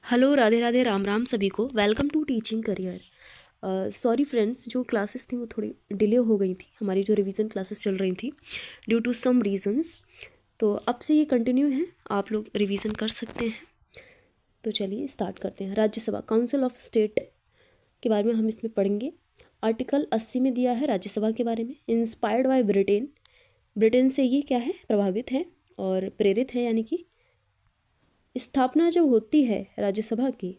Hello, Radhe Radhe, Ram Ram सभी को। Welcome to teaching career. Sorry friends, जो क्लासेस थी वो थोड़ी डिले हो गई थी। हमारी जो रिवीजन क्लासेस चल रही थी ड्यू टू सम रीजंस, तो अब से ये कंटिन्यू है, आप लोग रिवीजन कर सकते हैं। तो चलिए स्टार्ट करते हैं। राज्यसभा, काउंसिल ऑफ स्टेट के बारे में हम इसमें पढ़ेंगे। आर्टिकल 80 में दिया है राज्यसभा के बारे में। इंस्पायर्ड बाय ब्रिटेन, ब्रिटेन से ये क्या है, प्रभावित है और प्रेरित है। यानी कि स्थापना जब होती है राज्यसभा की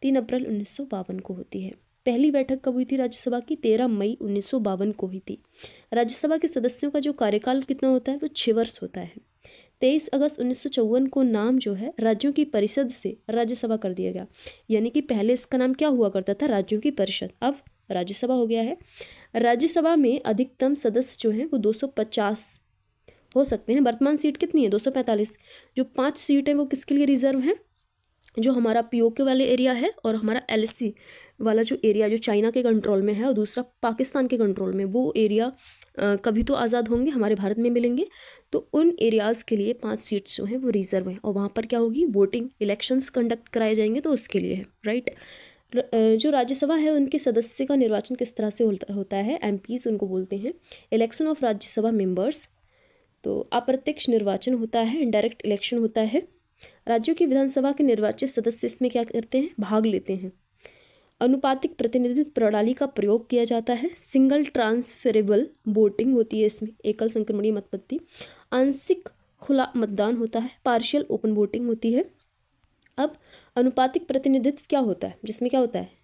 3 अप्रैल 1952 को होती है। पहली बैठक कब हुई थी राज्यसभा की? 13 मई 1952 को हुई थी। राज्यसभा के सदस्यों का जो कार्यकाल कितना होता है, तो 6 वर्ष होता है। 23 अगस्त 1954 को नाम जो है राज्यों की परिषद से राज्यसभा कर दिया गया। यानी कि पहले इसका नाम क्या हुआ करता था, राज्यों की परिषद, अब राज्यसभा हो गया है। राज्यसभा में अधिकतम सदस्य जो हैं वो 250 हो सकते हैं। वर्तमान सीट कितनी है? 245। जो 5 सीट हैं वो किसके लिए रिजर्व हैं? जो हमारा पीओके वाले एरिया है और हमारा एलएसी वाला जो एरिया जो चाइना के कंट्रोल में है और दूसरा पाकिस्तान के कंट्रोल में, वो एरिया कभी तो आज़ाद होंगे, हमारे भारत में मिलेंगे। तो उन एरियाज़ के लिए 5 सीट्स जो हैं वो रिजर्व हैं और वहाँ पर क्या होगी, वोटिंग, इलेक्शंस कंडक्ट कराए जाएंगे, तो उसके लिए है, राइट। जो राज्यसभा है उनके सदस्य का निर्वाचन किस तरह से होता है? एमपीज उनको बोलते हैं। इलेक्शन ऑफ राज्यसभा मेंबर्स, तो अप्रत्यक्ष निर्वाचन होता है, इनडायरेक्ट इलेक्शन होता है। राज्यों की विधानसभा के निर्वाचित सदस्य इसमें क्या करते हैं, भाग लेते हैं। अनुपातिक प्रतिनिधित्व प्रणाली का प्रयोग किया जाता है। सिंगल ट्रांसफरेबल वोटिंग होती है इसमें, एकल संक्रमणीय मतपत्ति। आंशिक खुला मतदान होता है, पार्शियल ओपन वोटिंग होती है। अब अनुपातिक प्रतिनिधित्व क्या होता है, जिसमें क्या होता है,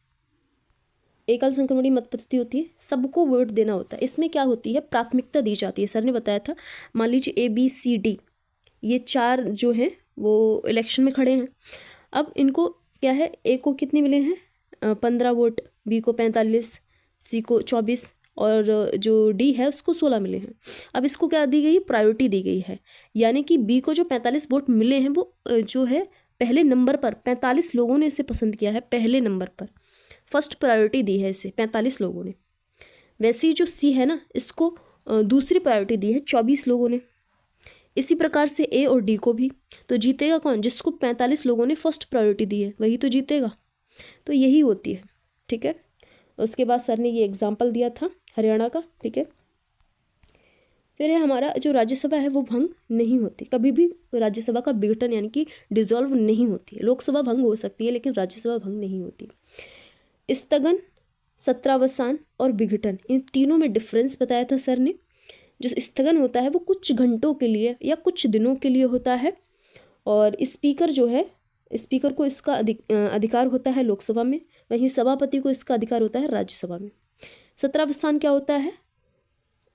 एकल संक्रमणीय मतपत्ति होती है, सबको वोट देना होता है। इसमें क्या होती है, प्राथमिकता दी जाती है। सर ने बताया था, मान लीजिए ABCD ये 4 जो हैं वो इलेक्शन में खड़े हैं। अब इनको क्या है, ए को कितने मिले हैं, 15 वोट, बी को 45, सी को 24 और जो डी है उसको 16 मिले हैं। अब इसको क्या दी गई है, प्रायोरिटी दी गई है। यानी कि बी को जो 45 वोट मिले हैं वो जो है पहले नंबर पर, 45 लोगों ने इसे पसंद किया है, पहले नंबर पर फर्स्ट प्रायोरिटी दी है इसे 45 लोगों ने। वैसे ही जो सी है ना, इसको दूसरी प्रायोरिटी दी है 24 लोगों ने। इसी प्रकार से ए और डी को भी। तो जीतेगा कौन? जिसको 45 लोगों ने फर्स्ट प्रायोरिटी दी है वही तो जीतेगा। तो यही होती है, ठीक है। उसके बाद सर ने ये एग्जाम्पल दिया था हरियाणा का, ठीक है। फिर है हमारा जो राज्यसभा है वो भंग नहीं होती कभी भी। राज्यसभा का विघटन यानी कि डिसॉल्व नहीं होती है। लोकसभा भंग हो सकती है लेकिन राज्यसभा भंग नहीं होती। स्थगन, सत्रावसान और विघटन, इन तीनों में डिफरेंस बताया था सर ने। जो स्थगन होता है वो कुछ घंटों के लिए या कुछ दिनों के लिए होता है और स्पीकर जो है, स्पीकर को इसका अधिकार होता है लोकसभा में, वहीं सभापति को इसका अधिकार होता है राज्यसभा में। सत्रावसान क्या होता है?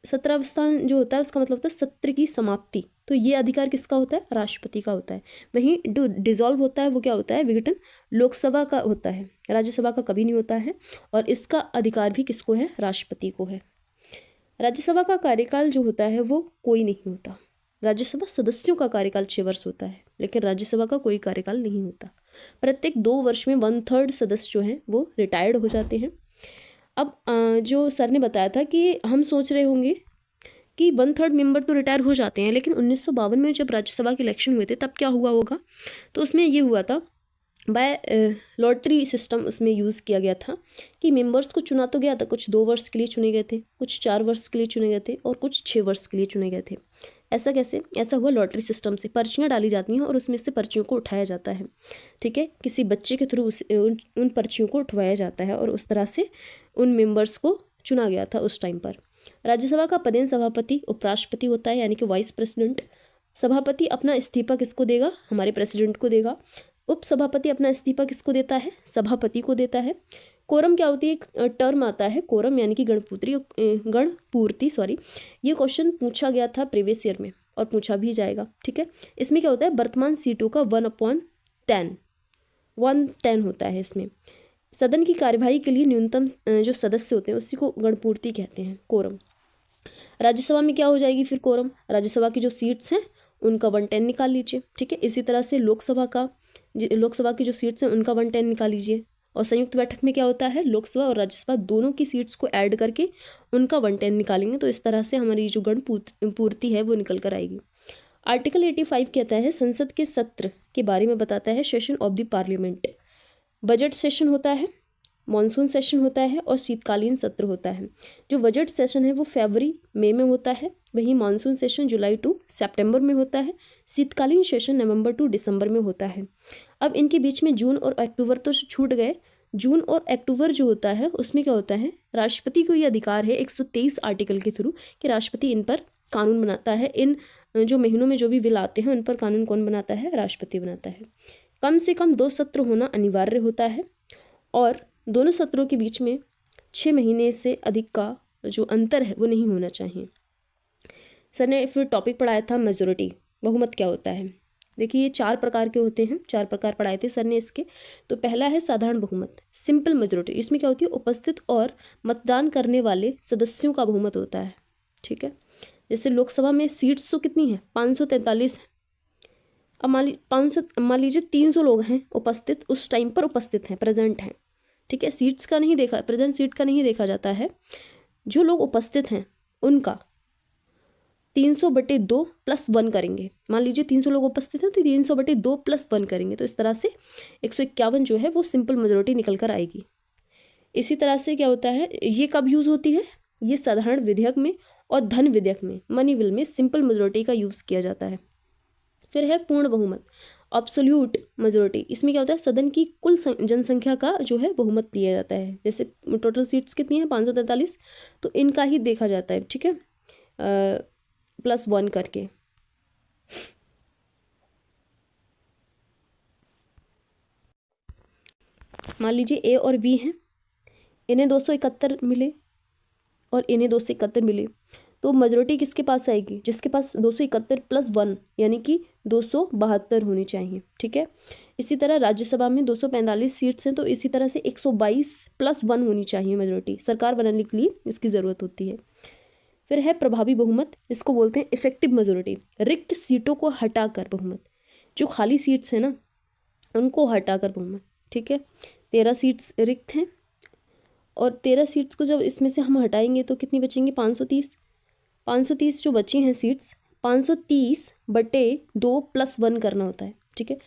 सत्रावसान जो होता है उसका मतलब होता है सत्र की समाप्ति। तो ये अधिकार किसका होता है? राष्ट्रपति का होता है। वहीं जो डिसॉल्व होता है वो क्या होता है, विघटन, लोकसभा का होता है, राज्यसभा का कभी नहीं होता है। और इसका अधिकार भी किसको है? राष्ट्रपति को है। राज्यसभा का कार्यकाल जो होता है वो कोई नहीं होता। राज्यसभा सदस्यों का कार्यकाल 6 वर्ष होता है लेकिन राज्यसभा का कोई कार्यकाल नहीं होता। प्रत्येक 2 वर्ष में 1/3 सदस्य जो हैं वो रिटायर्ड हो जाते हैं। अब जो सर ने बताया था कि हम सोच रहे होंगे कि 1/3 मेंबर तो रिटायर हो जाते हैं, लेकिन 1952 में जब राज्यसभा के इलेक्शन हुए थे तब क्या हुआ होगा, तो उसमें ये हुआ था, बाय लॉटरी सिस्टम उसमें यूज़ किया गया था कि मेंबर्स को चुना तो गया था, कुछ 2 वर्ष के लिए चुने गए थे, कुछ 4 वर्ष के लिए चुने गए थे और कुछ 6 वर्ष के लिए चुने गए थे। ऐसा कैसे? ऐसा हुआ लॉटरी सिस्टम से। पर्चियाँ डाली जाती हैं और उसमें से पर्चियों को उठाया जाता है, ठीक है। किसी बच्चे के थ्रू उन पर्चियों को उठवाया जाता है और उस तरह से उन मेंबर्स को चुना गया था उस टाइम पर। राज्यसभा का पदेन सभापति उपराष्ट्रपति होता है, यानी कि वाइस प्रेसिडेंट। सभापति अपना इस्तीफा किसको देगा? हमारे प्रेसिडेंट को देगा। उपसभापति अपना इस्तीफा किसको देता है? सभापति को देता है। कोरम क्या होती है? एक टर्म आता है कोरम, यानी कि गणपूर्ति, सॉरी। ये क्वेश्चन पूछा गया था प्रीवियस ईयर में और पूछा भी जाएगा, ठीक है। इसमें क्या होता है? वर्तमान सीटों का 1/10 होता है इसमें। सदन की कार्यवाही के लिए न्यूनतम जो सदस्य होते हैं उसी को गणपूर्ति कहते हैं, कोरम। राज्यसभा में क्या हो जाएगी फिर? कोरम। राज्यसभा की जो सीट्स हैं उनका 1/10 निकाल लीजिए, ठीक है। इसी तरह से लोकसभा की जो सीट्स हैं उनका 1/10 निकाल लीजिए। और संयुक्त बैठक में क्या होता है? लोकसभा और राज्यसभा दोनों की सीट्स को ऐड करके उनका 1/10 निकालेंगे। तो इस तरह से हमारी जो गण पूर्ति है वो निकल कर आएगी। आर्टिकल 85 कहता है संसद के सत्र के बारे में बताता है, session of the parliament. Budget session होता है, मॉनसून सेशन होता है और शीतकालीन सत्र होता है। जो बजट सेशन है वो फरवरी मई में होता है, वहीं मॉनसून सेशन जुलाई टू सितंबर में होता है, शीतकालीन सेशन नवंबर टू दिसंबर में होता है। अब इनके बीच में जून और अक्टूबर तो छूट गए। जून और अक्टूबर जो होता है उसमें क्या होता है, राष्ट्रपति को ये अधिकार है 123 आर्टिकल के थ्रू कि राष्ट्रपति इन पर कानून बनाता है। इन जो महीनों में जो भी बिल आते हैं उन पर कानून कौन बनाता है, राष्ट्रपति बनाता है। कम से कम 2 सत्र होना अनिवार्य होता है और दोनों सत्रों के बीच में 6 महीने से अधिक का जो अंतर है वो नहीं होना चाहिए। सर ने फिर टॉपिक पढ़ाया था मेजोरिटी, बहुमत क्या होता है। देखिए ये 4 प्रकार के होते हैं, 4 प्रकार पढ़ाए थे सर ने इसके। तो पहला है साधारण बहुमत, सिंपल मेजोरिटी। इसमें क्या होती है, उपस्थित और मतदान करने वाले सदस्यों का बहुमत होता है। ठीक है, जैसे लोकसभा में सीट्स तो कितनी है, 543 है। अब मान लीजिए 300 लोग हैं उपस्थित, उस टाइम पर उपस्थित हैं, प्रेजेंट हैं। ठीक है, सीट्स का नहीं देखा, प्रेजेंट सीट का नहीं देखा जाता है, जो लोग उपस्थित हैं उनका 300/2 + 1 करेंगे। मान लीजिए 300 लोग उपस्थित हैं तो 300/2 + 1 करेंगे, तो इस तरह से 151 जो है वो सिंपल मेजोरिटी निकल कर आएगी। इसी तरह से क्या होता है, ये कब यूज़ होती है, ये साधारण विधेयक में और धन विधेयक में, मनी बिल में सिंपल मेजोरिटी का यूज़ किया जाता है। फिर है पूर्ण बहुमत, अब्सोल्यूट मेजोरिटी। इसमें क्या होता है, सदन की कुल जनसंख्या का जो है बहुमत लिया जाता है। जैसे टोटल सीट्स कितनी हैं, 543, तो इनका ही देखा जाता है। ठीक है, +1 करके। मान लीजिए ए और बी हैं, इन्हें 271 मिले और इन्हें 271 मिले, तो मेजोरिटी किसके पास आएगी, जिसके पास 271 + 1 यानी कि 272 होनी चाहिए। ठीक है, इसी तरह राज्यसभा में 245 सीट्स हैं, तो इसी तरह से 122 + 1 होनी चाहिए मेजोरिटी, सरकार बनाने के लिए इसकी ज़रूरत होती है। फिर है प्रभावी बहुमत, इसको बोलते हैं इफेक्टिव मेजोरिटी। रिक्त सीटों को हटाकर बहुमत, जो खाली सीट्स हैं ना उनको हटाकर बहुमत। ठीक है, 13 सीट्स रिक्त हैं और 13 सीट्स को जब इसमें से हम हटाएंगे तो कितनी बचेंगी, 530 जो बची हैं सीट्स, 530/2 + 1 करना होता है। ठीक है,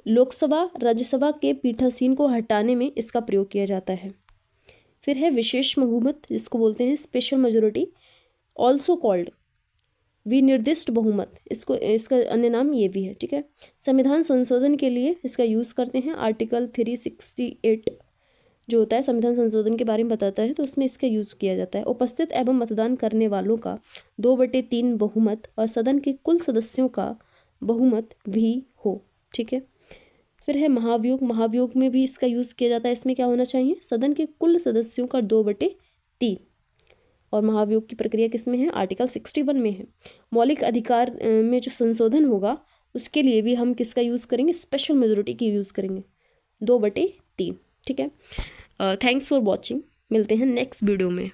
लोकसभा राज्यसभा के पीठासीन को हटाने में इसका प्रयोग किया जाता है। फिर है विशेष बहुमत, जिसको बोलते हैं स्पेशल मेजोरिटी, ऑल्सो कॉल्ड विनिर्दिष्ट बहुमत, इसका अन्य नाम ये भी है। ठीक है, संविधान संशोधन के लिए इसका यूज़ करते हैं। आर्टिकल 368 जो होता है संविधान संशोधन के बारे में बताता है, तो उसमें इसका यूज़ किया जाता है। उपस्थित एवं मतदान करने वालों का 2/3 बहुमत और सदन के कुल सदस्यों का बहुमत भी हो। ठीक है, फिर है महाभियोग, महाभियोग में भी इसका यूज़ किया जाता है। इसमें क्या होना चाहिए, सदन के कुल सदस्यों का 2/3। और महाभियोग की प्रक्रिया किस में है, आर्टिकल 61 में है। मौलिक अधिकार में जो संशोधन होगा उसके लिए भी हम किसका यूज़ करेंगे, स्पेशल मेजोरिटी की यूज़ करेंगे, 2/3। ठीक है, थैंक्स फॉर वॉचिंग, मिलते हैं नेक्स्ट वीडियो में।